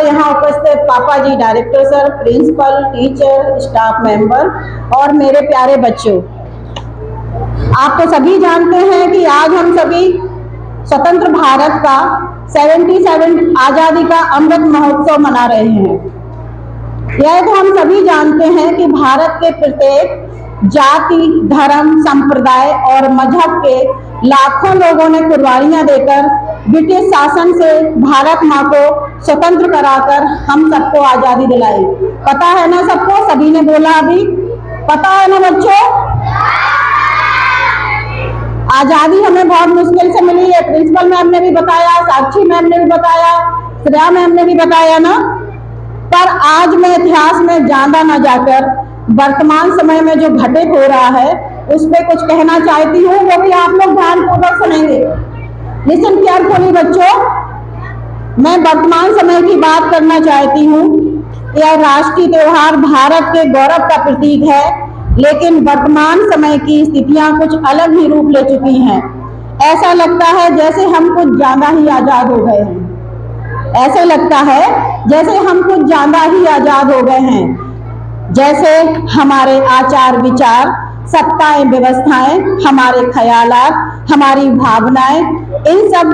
और यहाँ उपस्थित पापा जी, director sir, principal, teacher, staff member और मेरे प्यारे बच्चों, आप तो सभी जानते हैं कि आज हम सभी स्वतंत्र भारत का 77 आजादी का अमृत महोत्सव मना रहे हैं। यह तो हम सभी जानते हैं कि भारत के प्रत्येक जाति, धर्म, संप्रदाय और मजहब के लाखों लोगों ने कुर्बानियां देकर ब्रिटिश शासन से भारत माँ को स्वतंत्र कराकर हम सबको आजादी दिलाई। पता है ना सबको? सभी ने बोला अभी, पता है ना बच्चों? आजादी हमें बहुत मुश्किल से मिली है। प्रिंसिपल मैम ने भी बताया, साक्षी मैम ने भी बताया, श्रेया मैम ने भी बताया ना। पर आज मैं इतिहास में ज्यादा न जाकर वर्तमान समय में जो घटित हो रहा है उस पर कुछ कहना चाहती हूँ, वो भी आप लोग ध्यानपूर्वक सुनेंगे। लिसन केयरफुली बच्चों, मैं वर्तमान समय की बात करना चाहती हूँ। यह राष्ट्रीय त्योहार भारत के गौरव का प्रतीक है, लेकिन वर्तमान समय की स्थितियां कुछ अलग ही रूप ले चुकी हैं। ऐसा लगता है जैसे हम कुछ ज्यादा ही आजाद हो गए हैं। ऐसे लगता है जैसे हम कुछ ज्यादा ही आजाद हो गए हैं। जैसे हमारे आचार विचार, सत्ताएं, व्यवस्थाएं, हमारे ख्यालात, हमारी भावनाएं, इन सब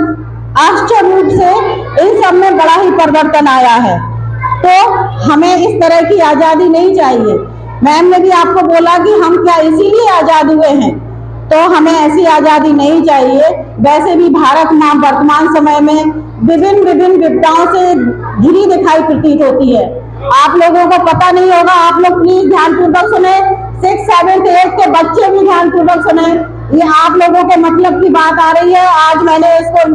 आश्चर्य रूप से इन सब में बड़ा ही परिवर्तन आया है। तो हमें इस तरह की आजादी नहीं चाहिए। मैम ने भी आपको बोला कि हम क्या इसीलिए आजाद हुए हैं, तो हमें ऐसी आजादी नहीं चाहिए। वैसे भी भारत माँ वर्तमान समय में विभिन्न विपदाओं से घिरी दिखाई प्रतीत होती है। आप लोगों को पता नहीं होगा, आप लोग प्लीज ध्यानपूर्वक सुने। 6, 7, 8 के बच्चे भी ध्यानपूर्वक सुने। ये आप लोगों के मतलब की बात आ रही है। आज मैंने इसको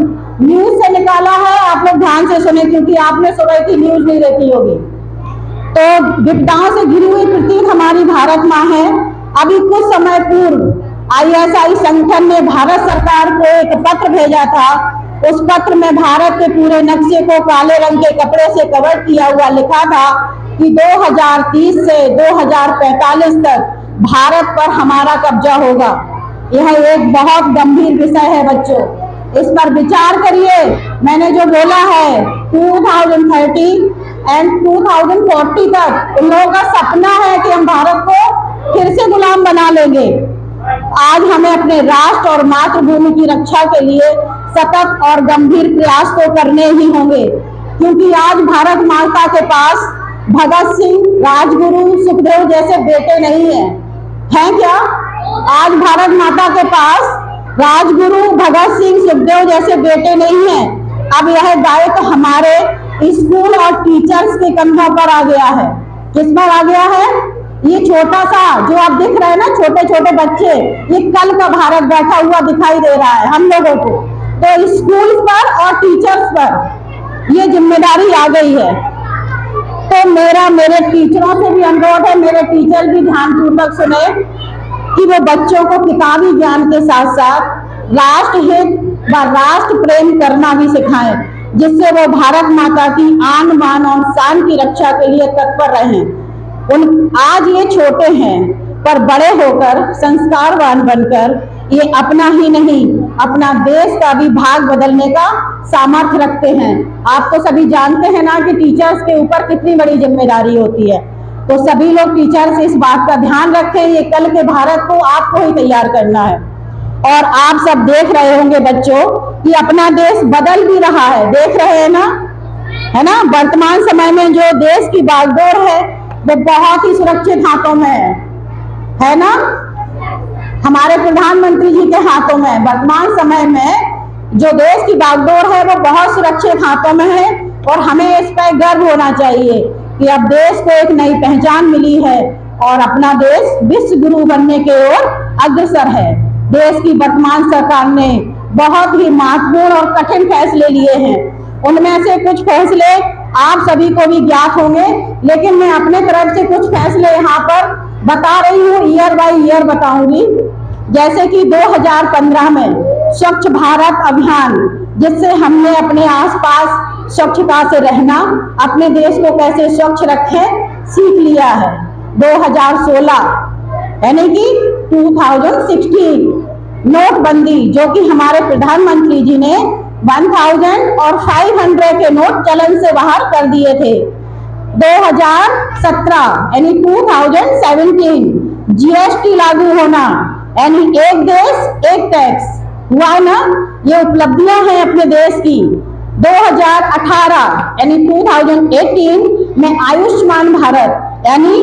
न्यूज से निकाला है, आप लोग ध्यान से सुने, क्योंकि आपने सुबह की न्यूज नहीं देखी होगी। तो विपदाओं से घिरी हुई प्रतीक हमारी भारत माँ है। अभी कुछ समय पूर्व ISI संगठन ने भारत सरकार को एक पत्र भेजा था। उस पत्र में भारत के पूरे नक्शे को काले रंग के कपड़े से कवर किया हुआ लिखा था कि 2030 से 2045 तक भारत पर हमारा कब्जा होगा। यह एक बहुत गंभीर विषय है बच्चों, इस पर विचार करिए। मैंने जो बोला है 2030 एंड 2040 तक उन लोगों का सपना है कि हम भारत को फिर से गुलाम बना लेंगे। आज हमें अपने राष्ट्र और मातृभूमि की रक्षा के लिए सतत और गंभीर प्रयास तो करने ही होंगे, क्योंकि आज भारत माता के पास भगत सिंह, राजगुरु, सुखदेव जैसे बेटे नहीं हैं क्या? आज भारत माता के पास राजगुरु, भगत सिंह, सुखदेव जैसे बेटे नहीं हैं। अब यह दायित्व हमारे स्कूल और टीचर्स के कंधों पर आ गया है। किस पर आ गया है? ये छोटा सा जो आप दिख रहे हैं ना, छोटे छोटे बच्चे, ये कल का भारत बैठा हुआ दिखाई दे रहा है हम लोगों को। तो स्कूल पर और टीचर्स पर ये जिम्मेदारी आ गई है। तो मेरे टीचरों से भी अनुरोध है, मेरे टीचर भी ध्यानपूर्वक सुने कि वो बच्चों को किताबी ज्ञान के साथ साथ राष्ट्र हित व राष्ट्र प्रेम करना भी सिखाएं, जिससे वो भारत माता की आन बान और शान की रक्षा के लिए तत्पर रहें। आज ये छोटे हैं, पर बड़े होकर संस्कारवान बनकर ये अपना ही नहीं, अपना देश का भी भाग बदलने का सामर्थ्य रखते हैं। आप तो सभी जानते हैं ना कि टीचर्स के ऊपर कितनी बड़ी जिम्मेदारी होती है। तो सभी लोग टीचर्स इस बात का ध्यान रखें। ये कल के भारत को आपको ही तैयार करना है। और आप सब देख रहे होंगे बच्चों कि अपना देश बदल भी रहा है, देख रहे हैं ना, है ना। वर्तमान समय में जो देश की बागडोर है वो बहुत ही सुरक्षित हाथों में है ना, हमारे प्रधानमंत्री जी के हाथों में। वर्तमान समय में जो देश की बागडोर है वो बहुत सुरक्षित हाथों में है, और हमें इस पर गर्व होना चाहिए कि अब देश को एक नई पहचान मिली है और अपना देश विश्व गुरु बनने की ओर अग्रसर है। देश की वर्तमान सरकार ने बहुत ही महत्वपूर्ण और कठिन फैसले लिए हैं। उनमें से कुछ फैसले आप सभी को भी ज्ञात होंगे, लेकिन मैं अपने तरफ से कुछ फैसले यहाँ पर बता रही हूँ, ईयर बाय ईयर बताऊंगी। जैसे कि 2015 में स्वच्छ भारत अभियान, जिससे हमने अपने आसपास स्वच्छता से रहना, अपने देश को कैसे स्वच्छ रखें सीख लिया है। 2016 यानी कि 2016 नोटबंदी, जो कि हमारे प्रधानमंत्री जी ने 1000 और 500 के नोट चलन से बाहर कर दिए थे। 2017 यानी 2017 जीएसटी लागू होना, यानी एक देश एक टैक्स हुआ ना, ये उपलब्धियां हैं अपने देश की। 2018 यानी 2018 में आयुष्मान भारत यानी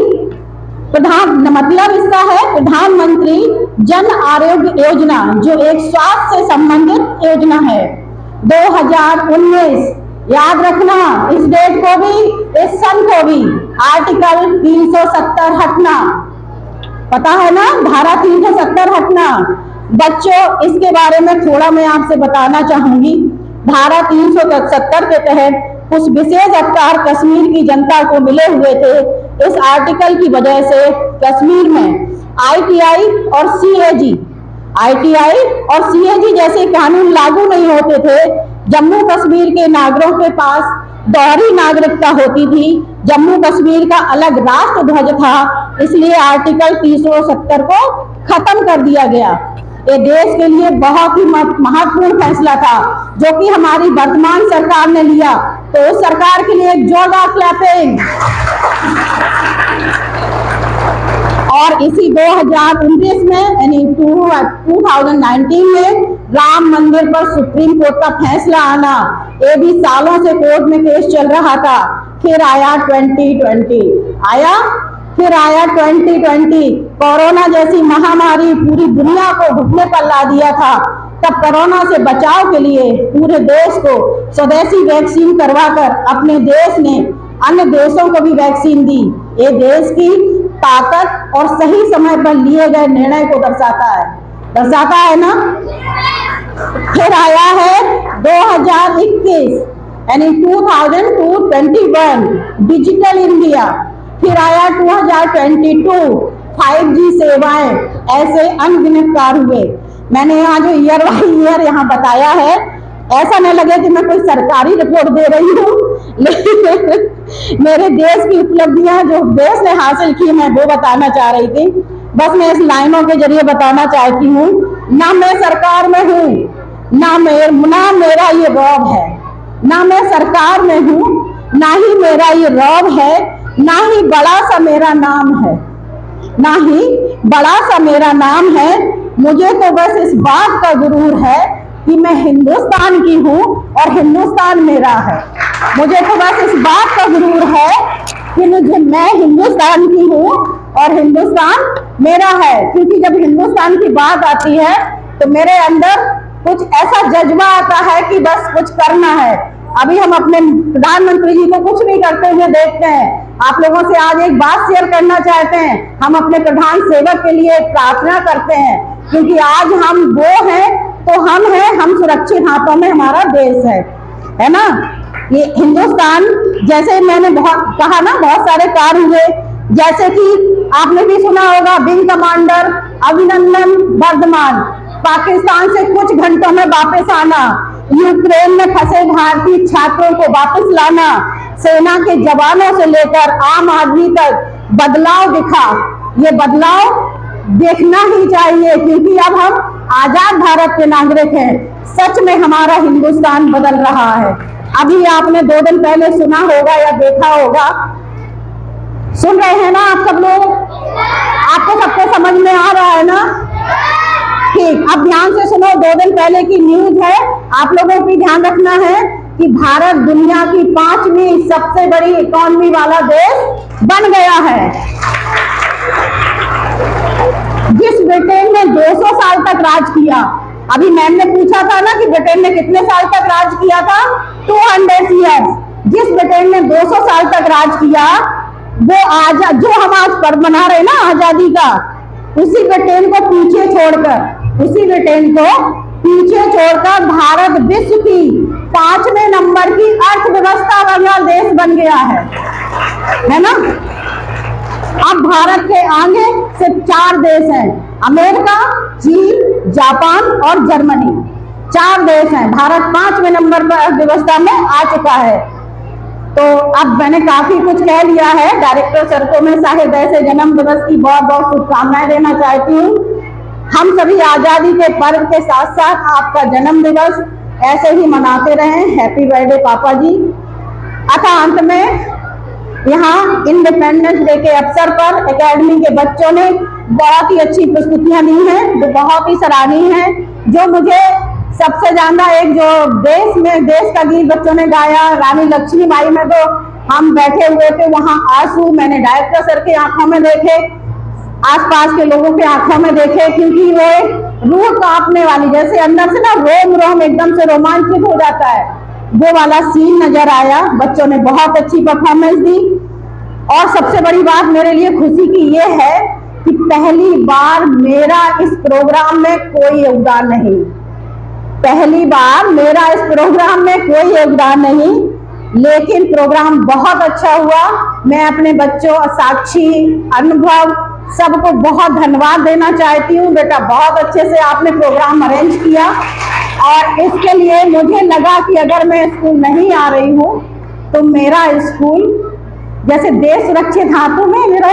मतलब इसका है प्रधानमंत्री जन आरोग्य योजना, जो एक स्वास्थ्य से संबंधित योजना है। 2019 याद रखना, इस डेट को भी, इस सन को भी, आर्टिकल 370 हटना, पता है ना, धारा 370 हटना। बच्चों, इसके बारे में थोड़ा मैं आपसे बताना चाहूंगी। धारा 370 के तहत कुछ विशेष अधिकार कश्मीर की जनता को मिले हुए थे। इस आर्टिकल की वजह से कश्मीर में आईटीआई और सीएजी जैसे कानून लागू नहीं होते थे। जम्मू कश्मीर के नागरिकों के पास दोहरी नागरिकता होती थी। जम्मू कश्मीर का अलग राष्ट्र ध्वज था, इसलिए आर्टिकल 370 को खत्म कर दिया गया। ये देश के लिए बहुत ही महत्वपूर्ण फैसला था, जो कि हमारी वर्तमान सरकार ने लिया। तो उस सरकार के लिए एक जोरदार क्लैपिंग। और इसी 2019 में यानी 2019 में राम मंदिर पर सुप्रीम कोर्ट का फैसला आना, ये भी सालों से कोर्ट में केस चल रहा था। फिर आया 2020 कोरोना जैसी महामारी पूरी दुनिया को घुटने पर ला दिया था। तब कोरोना से बचाव के लिए पूरे देश को स्वदेशी वैक्सीन करवाकर अपने देश ने अन्य देशों को भी वैक्सीन दी। ये देश की ताकत और सही समय पर लिए गए निर्णय को दर्शाता है ना। फिर आया है 2021 यानी 2021 डिजिटल इंडिया। फिर आया 2022 5G सेवाएं। ऐसे अनगिनत कार्य हुए। मैंने यहाँ जो ईयर बाई ईयर यहाँ बताया है, ऐसा न लगे कि मैं कोई सरकारी रिपोर्ट दे रही हूँ, लेकिन मेरे देश की उपलब्धियां जो देश ने हासिल की मैं वो बताना चाह रही थी। बस मैं इस लाइनों के जरिए बताना चाहती हूँ, ना मैं सरकार में हूँ, ना मेरा ये रौब है, ना मैं सरकार में हूँ, ना ही मेरा ये रौब है, ना ही बड़ा सा मेरा नाम है, ना ही बड़ा सा मेरा नाम है। मुझे तो बस इस बात का गुरूर है कि मैं हिंदुस्तान की हूँ और हिंदुस्तान मेरा है। मुझे तो बस इस बात का गुरूर है कि मैं हिंदुस्तान की हूँ और हिंदुस्तान मेरा है। क्योंकि जब हिंदुस्तान की बात आती है तो मेरे अंदर कुछ ऐसा जज्बा आता है कि बस कुछ करना है। अभी हम अपने प्रधानमंत्री जी को कुछ नहीं करते हुए देखते हैं। आप लोगों से आज एक बात शेयर करना चाहते हैं। हम अपने प्रधान सेवक के लिए प्रार्थना करते हैं, क्योंकि आज हम वो हैं तो हम हैं, हम सुरक्षित हाथों में हमारा देश है ना। ये हिंदुस्तान, जैसे मैंने कहा ना, बहुत सारे कार्य हुए, जैसे कि आपने भी सुना होगा विंग कमांडर अभिनंदन वर्धमान पाकिस्तान से कुछ घंटों में वापस आना, यूक्रेन में फंसे भारतीय छात्रों को वापस लाना, सेना के जवानों से लेकर आम आदमी तक बदलाव दिखा। ये बदलाव देखना ही चाहिए, क्योंकि अब हम आजाद भारत के नागरिक हैं। सच में हमारा हिंदुस्तान बदल रहा है। अभी आपने 2 दिन पहले सुना होगा या देखा होगा, सुन रहे हैं ना आप सब लोग? आपको सबको समझ में आ रहा है ना? ठीक, अब ध्यान से सुनो। 2 दिन पहले की न्यूज है, आप लोगों को ध्यान रखना है कि भारत दुनिया की 5वीं सबसे बड़ी इकोनॉमी वाला देश बन गया है। जिस ब्रिटेन ने 200 साल तक राज किया, अभी मैम ने पूछा था ना कि ब्रिटेन ने कितने साल तक राज किया था, 200 ईयर्स। जिस ब्रिटेन ने 200 साल तक राज किया, वो आजाद, जो हम आज पर्व मना रहे ना आजादी का, उसी ब्रिटेन को पीछे छोड़कर भारत विश्व की 5वें नंबर की अर्थव्यवस्था वाला देश बन गया है ना। अब भारत के आगे सिर्फ 4 देश हैं, अमेरिका, चीन, जापान और जर्मनी। 4 देश हैं। भारत 5वें नंबर पर अर्थव्यवस्था में आ चुका है। तो अब मैंने काफी कुछ कह लिया है। डायरेक्टर सर को मैं साहिब ऐसे जन्म दिवस की बहुत बहुत शुभकामनाएं देना चाहती हूँ। हम सभी आजादी के पर्व के साथ साथ आपका जन्म दिवस ऐसे ही मनाते रहें। हैप्पी बर्थडे पापा जी। अतः अंत में यहाँ इंडिपेंडेंस डे के अवसर पर एकेडमी के बच्चों ने बहुत ही अच्छी प्रस्तुतियां दी हैं, जो बहुत ही सराहनीय हैं। जो मुझे सबसे ज्यादा एक जो देश का गीत बच्चों ने गाया, रानी लक्ष्मीबाई में तो हम बैठे हुए थे, वहां आंसू मैंने डायरेक्टर सर की आंखों में देखे, आसपास के लोगों के आंखों में देखे, क्योंकि वो रूह कांपने वाली, जैसे अंदर से ना रोम रोम एकदम से रोमांचित हो जाता है, वो वाला सीन नजर आया। बच्चों ने बहुत अच्छी परफॉर्मेंस दी। और सबसे बड़ी बात मेरे लिए खुशी की ये है कि पहली बार मेरा इस प्रोग्राम में कोई योगदान नहीं, पहली बार मेरा इस प्रोग्राम में कोई योगदान नहीं, लेकिन प्रोग्राम बहुत अच्छा हुआ। मैं अपने बच्चों, साक्षी, अनुभव सबको बहुत धन्यवाद देना चाहती हूँ। बेटा बहुत अच्छे से आपने प्रोग्राम अरेंज किया, और इसके लिए मुझे लगा कि अगर मैं स्कूल नहीं आ रही हूँ तो मेरा स्कूल जैसे देश सुरक्षित हाथों में, मेरा